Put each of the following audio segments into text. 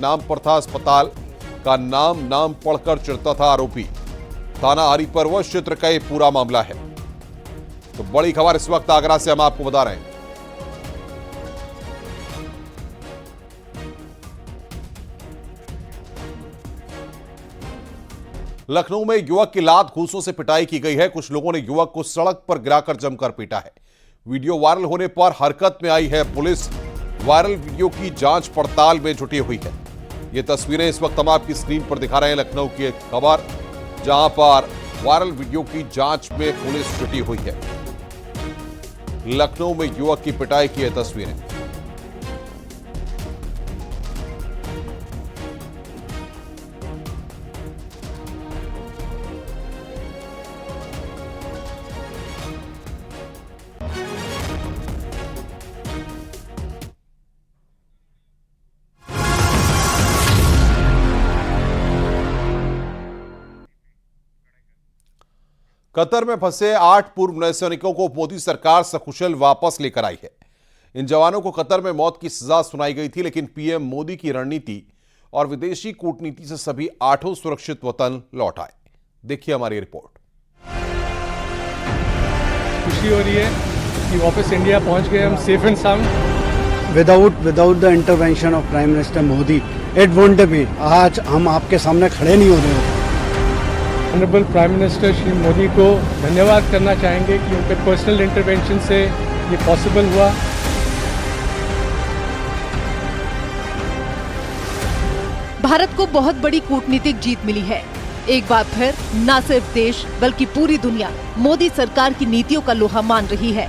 नाम पर था अस्पताल का नाम पढ़कर चिढ़ता था आरोपी। थाना हरिपुर व क्षेत्र का ये पूरा मामला है। तो बड़ी खबर इस वक्त आगरा से हम आपको बता रहे हैं। लखनऊ में युवक की लात घूंसों से पिटाई की गई है। कुछ लोगों ने युवक को सड़क पर गिराकर जमकर पीटा है। वीडियो वायरल होने पर हरकत में आई है पुलिस। वायरल वीडियो की जांच पड़ताल में जुटी हुई है। ये तस्वीरें इस वक्त हम आपकी स्क्रीन पर दिखा रहे हैं। लखनऊ की एक खबर जहां पर वायरल वीडियो की जांच में पुलिस जुटी हुई है। लखनऊ में युवक की पिटाई की ये तस्वीरें। कतर में फंसे 8 पूर्व नौसैनिकों को मोदी सरकार सकुशल वापस लेकर आई है। इन जवानों को कतर में मौत की सजा सुनाई गई थी, लेकिन पीएम मोदी की रणनीति और विदेशी कूटनीति से सभी 8 सुरक्षित वतन लौट आए। देखिए हमारी रिपोर्ट। खुशी हो रही है कि वापस इंडिया पहुंच गए हम safe and sound. Without the intervention of prime minister Modi it won't be. आज हम आपके सामने खड़े नहीं हो रहे होते। Honourable prime minister Shri Modi को धन्यवाद करना चाहेंगे कि उनके पर्सनल इंटरवेंशन से ये पॉसिबल हुआ। भारत को बहुत बड़ी कूटनीतिक जीत मिली है। एक बार फिर न सिर्फ देश बल्कि पूरी दुनिया मोदी सरकार की नीतियों का लोहा मान रही है।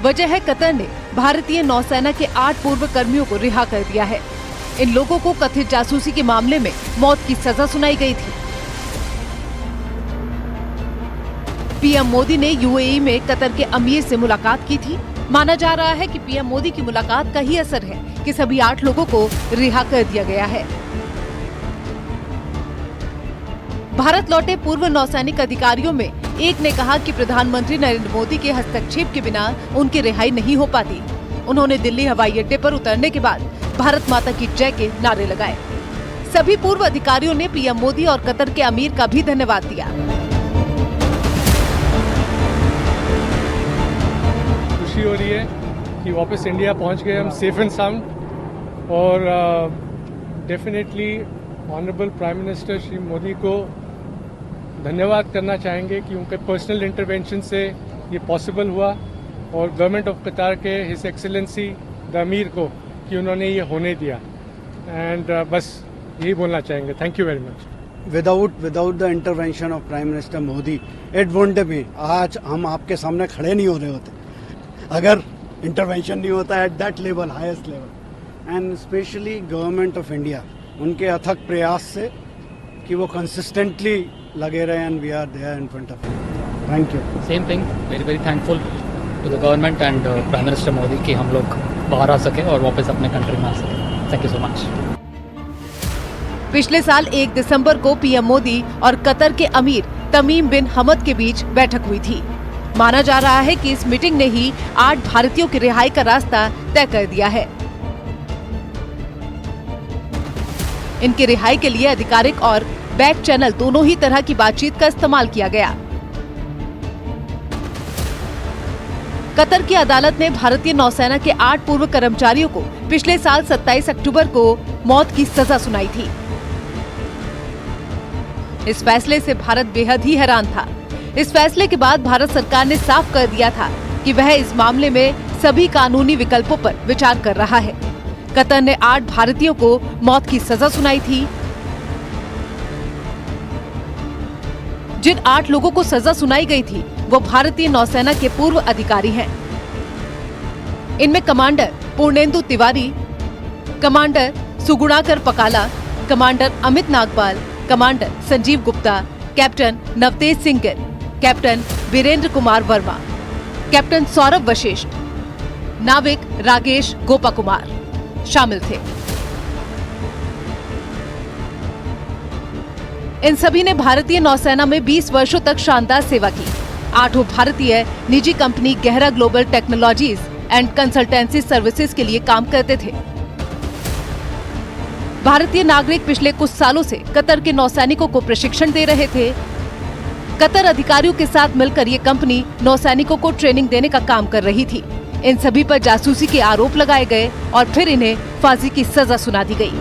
वजह है कतर ने भारतीय नौसेना के 8 पूर्व कर्मियों को रिहा कर दिया है। इन लोगों को कथित जासूसी के मामले में मौत की सजा सुनाई गई थी। पीएम मोदी ने यूएई में कतर के अमीर से मुलाकात की थी। माना जा रहा है कि पीएम मोदी की मुलाकात का ही असर है कि सभी 8 लोगों को रिहा कर दिया गया है। भारत लौटे पूर्व नौसैनिक अधिकारियों में एक ने कहा कि प्रधानमंत्री नरेंद्र मोदी के हस्तक्षेप के बिना उनकी रिहाई नहीं हो पाती। उन्होंने दिल्ली हवाई अड्डे पर उतरने के बाद भारत माता की जय के नारे लगाए। सभी पूर्व अधिकारियों ने पीएम मोदी और कतर के अमीर का भी धन्यवाद दिया। खुशी हो रही है कि वापस इंडिया पहुंच गए हम सेफ एंड साउंड। और definitely honourable prime minister Shri Modi को धन्यवाद करना चाहेंगे कि उनके पर्सनल इंटरवेंशन से ये पॉसिबल हुआ। और गवर्नमेंट ऑफ कतार के हिज एक्सीलेंसी द अमीर को कि उन्होंने ये होने दिया। एंड बस यही बोलना चाहेंगे। Thank you very much. Without the intervention of prime minister Modi it won't be. आज हम आपके सामने खड़े नहीं हो रहे होते अगर इंटरवेंशन नहीं होता at that level, highest level. And specially government of India, उनके अथक प्रयास से कि वो कंसिस्टेंटली लगे रहे and we are there in front of you. Thank you. Same thing, very thankful to the government and prime minister Modi कि हम लोग बाहर आ सके और वापस अपने कंट्री में आ सके। Thank you so much. पिछले साल 1 दिसंबर को पीएम मोदी और कतर के अमीर तमीम बिन हमद के बीच बैठक हुई थी। माना जा रहा है कि इस मीटिंग ने ही 8 भारतीयों की रिहाई का रास्ता तय कर दिया है। इनकी रिहाई के लिए आधिकारिक और बैक चैनल दोनों ही तरह की बातचीत का इस्तेमाल किया गया। कतर की अदालत ने भारतीय नौसेना के 8 पूर्व कर्मचारियों को पिछले साल 27 अक्टूबर को मौत की सजा सुनाई थी। इस फैसले से भारत बेहद ही हैरान था। इस फैसले के बाद भारत सरकार ने साफ कर दिया था कि वह इस मामले में सभी कानूनी विकल्पों पर विचार कर रहा है। कतर ने 8 भारतीयों को मौत की सजा सुनाई थी। जिन 8 लोगों को सजा सुनाई गई थी वो भारतीय नौसेना के पूर्व अधिकारी हैं। इनमें commander Purnendu Tiwari, commander Sugunakar Pakala, commander Amit Nagpal, commander Sanjeev Gupta, captain Navtej Singh Gill, captain Virendra Kumar Verma, captain Saurabh Vashisht, नाविक राकेश गोपा कुमार शामिल थे। इन सभी ने भारतीय नौसेना में 20 वर्षों तक शानदार सेवा की। 8 भारतीय निजी कंपनी गहरा global technologies and consultancy services के लिए काम करते थे। भारतीय नागरिक पिछले कुछ सालों से कतर के नौसैनिकों को प्रशिक्षण दे रहे थे। कतर अधिकारियों के साथ मिलकर ये कंपनी नौसैनिकों को ट्रेनिंग देने का काम कर रही थी। इन सभी पर जासूसी के आरोप लगाए गए और फिर इन्हें फांसी की सजा सुना दी गई।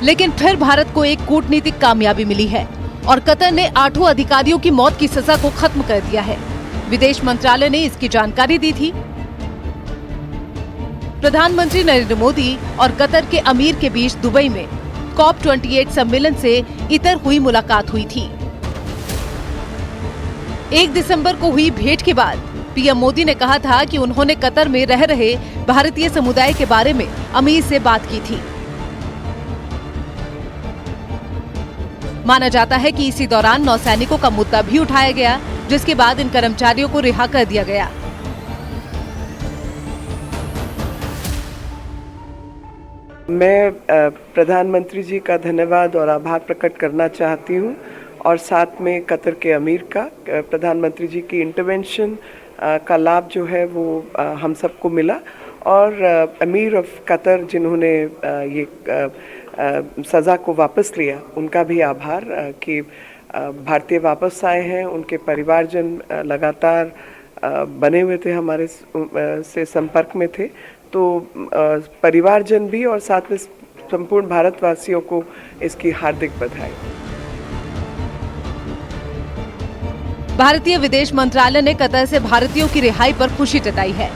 लेकिन फिर भारत को एक कूटनीतिक कामयाबी मिली है और कतर ने 8 अधिकारियों की मौत की सजा को खत्म कर दिया है। विदेश मंत्रालय ने इसकी जानकारी दी थी। प्रधानमंत्री नरेंद्र मोदी और कतर के अमीर के बीच दुबई में COP28 सम्मेलन से इतर हुई मुलाकात हुई थी। 1 दिसंबर को हुई भेंट के बाद पीएम मोदी ने कहा था कि उन्होंने कतर में रह रहे भारतीय समुदाय के बारे में अमीर से बात की थी। माना जाता है कि इसी दौरान नौसैनिकों का मुद्दा भी उठाया गया, जिसके बाद इन कर्मचारियों को रिहा कर दिया गया। मैं प्रधानमंत्री जी का धन्यवाद और आभार प्रकट करना चाहती हूं और साथ में कतर के अमीर का। प्रधानमंत्री जी की इंटरवेंशन का लाभ जो है वो हम सबको मिला और अमीर ऑफ कतर जिन्होंने ये सज़ा को वापस लिया, उनका भी आभार कि भारतीय वापस आए हैं। उनके परिवारजन लगातार बने हुए थे, हमारे से संपर्क में थे, तो परिवारजन भी और साथ में संपूर्ण भारतवासियों को इसकी हार्दिक बधाई। भारतीय विदेश मंत्रालय ने कतर से भारतीयों की रिहाई पर खुशी जताई है।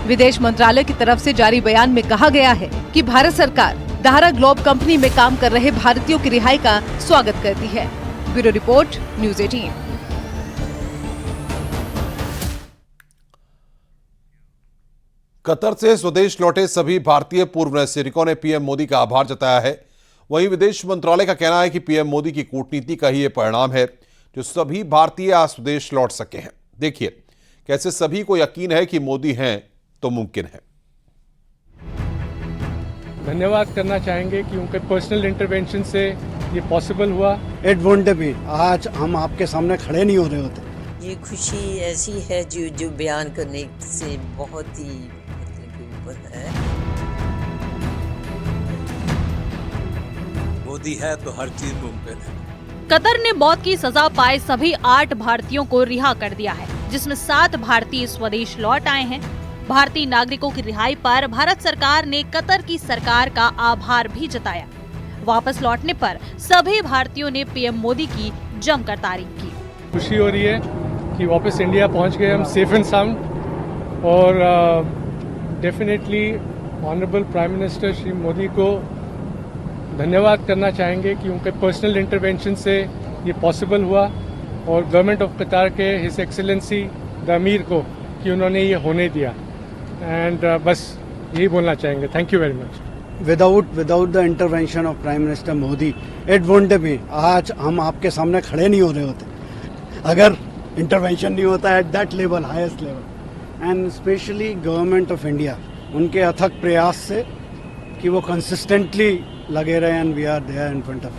विदेश मंत्रालय की तरफ से जारी बयान में कहा गया है कि भारत सरकार दाहरा ग्लोब कंपनी में काम कर रहे भारतीयों की रिहाई का स्वागत करती है। Bureau report, news 18। कतर से स्वदेश लौटे सभी भारतीय पूर्व सैनिकों ने पीएम मोदी का आभार जताया है। वहीं विदेश मंत्रालय का कहना है कि पीएम मोदी की कूटनीति का ही ये परिणाम है जो सभी भारतीय आज स्वदेश लौट सके हैं। देखिए कैसे सभी को यकीन है कि मोदी हैं तो मुमकिन है। धन्यवाद करना चाहेंगे कि उनके पर्सनल इंटरवेंशन से ये पॉसिबल हुआ। इट वोंट बी, आज हम आपके सामने खड़े नहीं हो रहे होते। ये खुशी ऐसी है जो बयान करने से बहुत ही ऊपर है। मोदी है तो हर चीज मुमकिन है। कतर ने मौत की सजा पाए सभी 8 भारतीयों को रिहा कर दिया है, जिसमें 7 भारतीय स्वदेश लौट आए हैं। भारतीय नागरिकों की रिहाई पर भारत सरकार ने कतर की सरकार का आभार भी जताया। वापस लौटने पर सभी भारतीयों ने पीएम मोदी की जमकर तारीफ की। खुशी हो रही है कि वापस इंडिया पहुंच गए हम सेफ एंड साउंड और definitely honourable prime minister Shri Modi को धन्यवाद करना चाहेंगे कि उनके पर्सनल इंटरवेंशन से ये पॉसिबल हुआ और गवर्नमेंट ऑफ कतर के हिज एक्सीलेंसी द अमीर को कि उन्होंने ये होने दिया। एंड बस यही बोलना चाहेंगे। Thank you very much. Without the intervention of prime minister Modi it won't be, आज हम आपके सामने खड़े नहीं हो रहे होते अगर इंटरवेंशन नहीं होता at that level, highest level. And specially government of India, उनके अथक प्रयास से कि वो कंसिस्टेंटली लगे रहे and we are there in front of.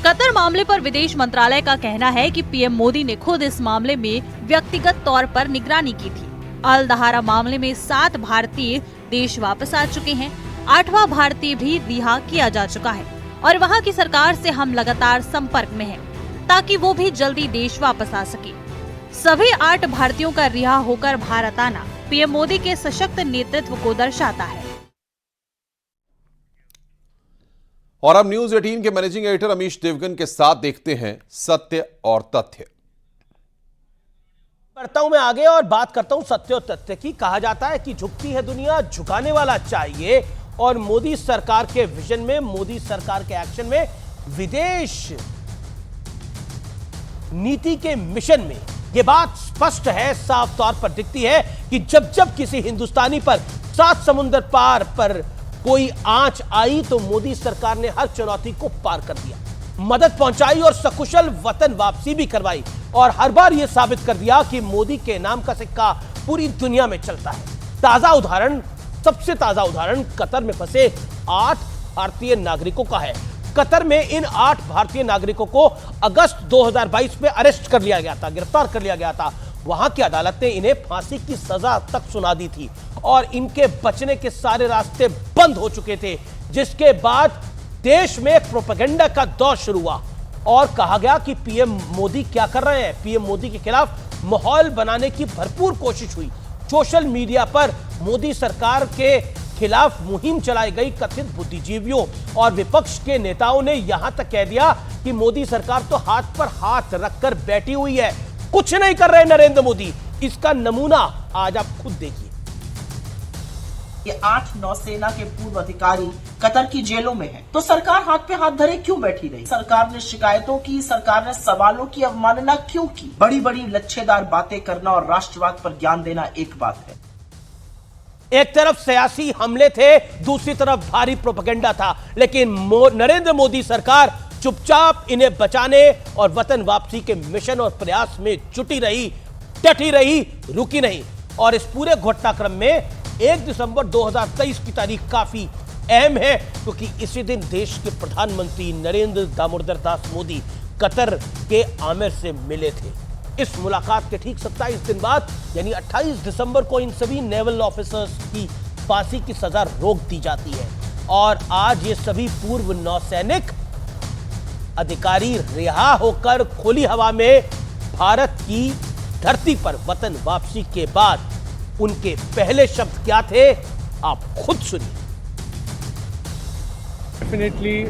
Qatar मामले पर विदेश मंत्रालय का कहना है कि पीएम मोदी ने खुद इस मामले में व्यक्तिगत तौर पर निगरानी की थी। अल दहारा मामले में 7 भारतीय देश वापस आ चुके हैं। 8वां भारतीय भी रिहा किया जा चुका है और वहां की सरकार से हम लगातार संपर्क में हैं ताकि वो भी जल्दी देश वापस आ सके। सभी 8 भारतीयों का रिहा होकर भारत आना पीएम मोदी के सशक्त नेतृत्व को दर्शाता है। और अब न्यूज़ 18 के मैनेजिंग एडिटर अमीश देवगन के साथ देखते हैं सत्य और तथ्य। बढ़ता हूं मैं आगे और बात करता हूं सत्य और तथ्य की। कहा जाता है कि झुकती है दुनिया, झुकाने वाला चाहिए। और मोदी सरकार के विजन में, मोदी सरकार के एक्शन में, विदेश नीति के मिशन में यह बात स्पष्ट है, साफ तौर पर दिखती है कि जब जब किसी हिंदुस्तानी पर 7 समुंदर पार पर कोई आंच आई तो मोदी सरकार ने हर चुनौती को पार कर दिया, मदद पहुंचाई और सकुशल वतन वापसी भी करवाई। और हर बार यह साबित कर दिया कि मोदी के नाम का सिक्का पूरी दुनिया में चलता है। ताजा उदाहरण, सबसे ताजा उदाहरण कतर में फंसे 8 भारतीय नागरिकों का है। कतर में इन 8 भारतीय नागरिकों को अगस्त 2022 में अरेस्ट कर लिया गया था, गिरफ्तार कर लिया गया था। वहां की अदालत ने इन्हें फांसी की सजा तक सुना दी थी और इनके बचने के सारे रास्ते बंद हो चुके थे, जिसके बाद देश में प्रोपेगेंडा का दौर शुरू हुआ और कहा गया कि पीएम मोदी क्या कर रहे हैं। पीएम मोदी के खिलाफ माहौल बनाने की भरपूर कोशिश हुई। सोशल मीडिया पर मोदी सरकार के खिलाफ मुहिम चलाई गई। कथित बुद्धिजीवियों और विपक्ष के नेताओं ने यहां तक कह दिया कि मोदी सरकार तो हाथ पर हाथ रखकर बैठी हुई है, कुछ नहीं कर रहे नरेंद्र मोदी। इसका नमूना आज आप खुद देखिए। ये 8 नौसेना के पूर्व अधिकारी कतर की जेलों में हैं, तो सरकार हाथ पे हाथ धरे क्यों बैठी रही? सरकार ने शिकायतों की, सरकार ने सवालों की अवमानना क्यों की? बड़ी बड़ी लच्छेदार बातें करना और राष्ट्रवाद पर ज्ञान देना एक बात है। एक तरफ सियासी हमले थे, दूसरी तरफ भारी प्रोपेगेंडा था, लेकिन नरेंद्र मोदी सरकार चुपचाप इन्हें बचाने और वतन वापसी के मिशन और प्रयास में जुटी रही, डटी रही, रुकी नहीं। और इस पूरे घटनाक्रम में 1 दिसंबर 2023 की तारीख काफी अहम है, क्योंकि इसी दिन देश के प्रधानमंत्री नरेंद्र दामोदर दास मोदी कतर के आमिर से मिले थे। इस मुलाकात के ठीक 27 दिन बाद यानी 28 दिसंबर को इन सभी नेवल ऑफिसर्स की फांसी की सजा रोक दी जाती है और आज ये सभी पूर्व नौसैनिक अधिकारी रिहा होकर खुली हवा में भारत की धरती पर वतन वापसी के बाद उनके पहले शब्द क्या थे, आप खुद सुनिए। Definitely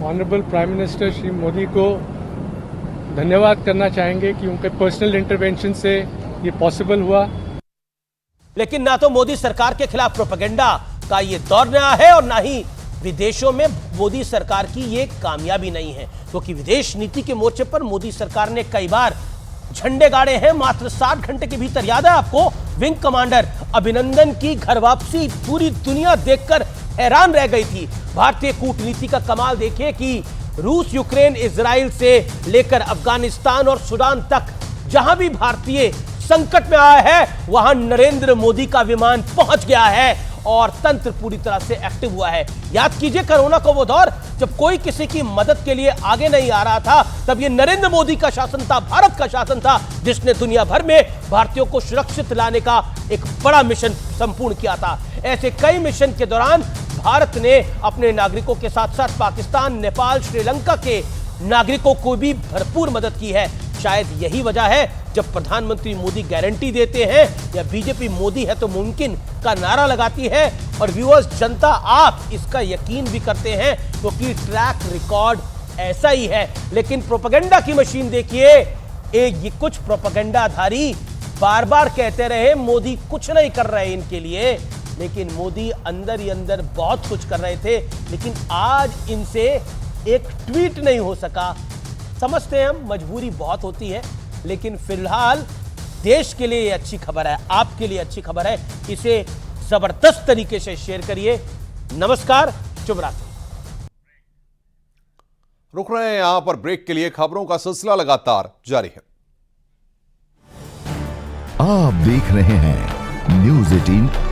honourable prime minister Shri Modi को धन्यवाद करना चाहेंगे कि उनके पर्सनल इंटरवेंशन से ये पॉसिबल हुआ। लेकिन ना तो मोदी सरकार के खिलाफ प्रोपेगेंडा का ये दौर नया है और ना ही विदेशों में मोदी सरकार की ये कामयाबी नहीं है, क्योंकि विदेश नीति के मोर्चे पर मोदी सरकार ने कई बार झंडे गाड़े हैं। मात्र 60 घंटे के भीतर, याद है आपको, विंग कमांडर अभिनंदन की घर वापसी पूरी दुनिया देखकर हैरान रह गई थी। भारतीय कूटनीति का कमाल देखिए कि रूस, यूक्रेन, इजराइल से लेकर अफगानिस्तान और सूडान तक जहां भी भारतीय संकट में आया है वहां नरेंद्र मोदी का विमान पहुंच गया है और तंत्र पूरी तरह से एक्टिव हुआ है। याद कीजिए कोरोना का वो दौर जब कोई किसी की मदद के लिए आगे नहीं आ रहा था, तब ये नरेंद्र मोदी का शासन था, भारत का शासन था, जिसने दुनिया भर में भारतीयों को सुरक्षित लाने का एक बड़ा मिशन संपूर्ण किया था। ऐसे कई मिशन के दौरान भारत ने अपने नागरिकों के साथ साथ पाकिस्तान, नेपाल, श्रीलंका के नागरिकों को भी भरपूर मदद की है। शायद यही वजह है जब प्रधानमंत्री मोदी गारंटी देते हैं या बीजेपी मोदी है तो मुमकिन का नारा लगाती है और व्यूअर्स, जनता आप इसका यकीन भी करते हैं क्योंकि ट्रैक रिकॉर्ड ऐसा ही है। लेकिन प्रोपेगेंडा की मशीन देखिए, ये कुछ प्रोपेगेंडाधारी बार बार कहते रहे मोदी कुछ नहीं कर रहे इनके लिए, लेकिन मोदी अंदर ही अंदर बहुत कुछ कर रहे थे। लेकिन आज इनसे एक ट्वीट नहीं हो सका। समझते हैं हम, मजबूरी बहुत होती है, लेकिन फिलहाल देश के लिए ये अच्छी खबर है, आपके लिए अच्छी खबर है। इसे जबरदस्त तरीके से शेयर करिए। नमस्कार, शुभ रात्रि। रुक रहे हैं यहां पर ब्रेक के लिए। खबरों का सिलसिला लगातार जारी है। आप देख रहे हैं News 18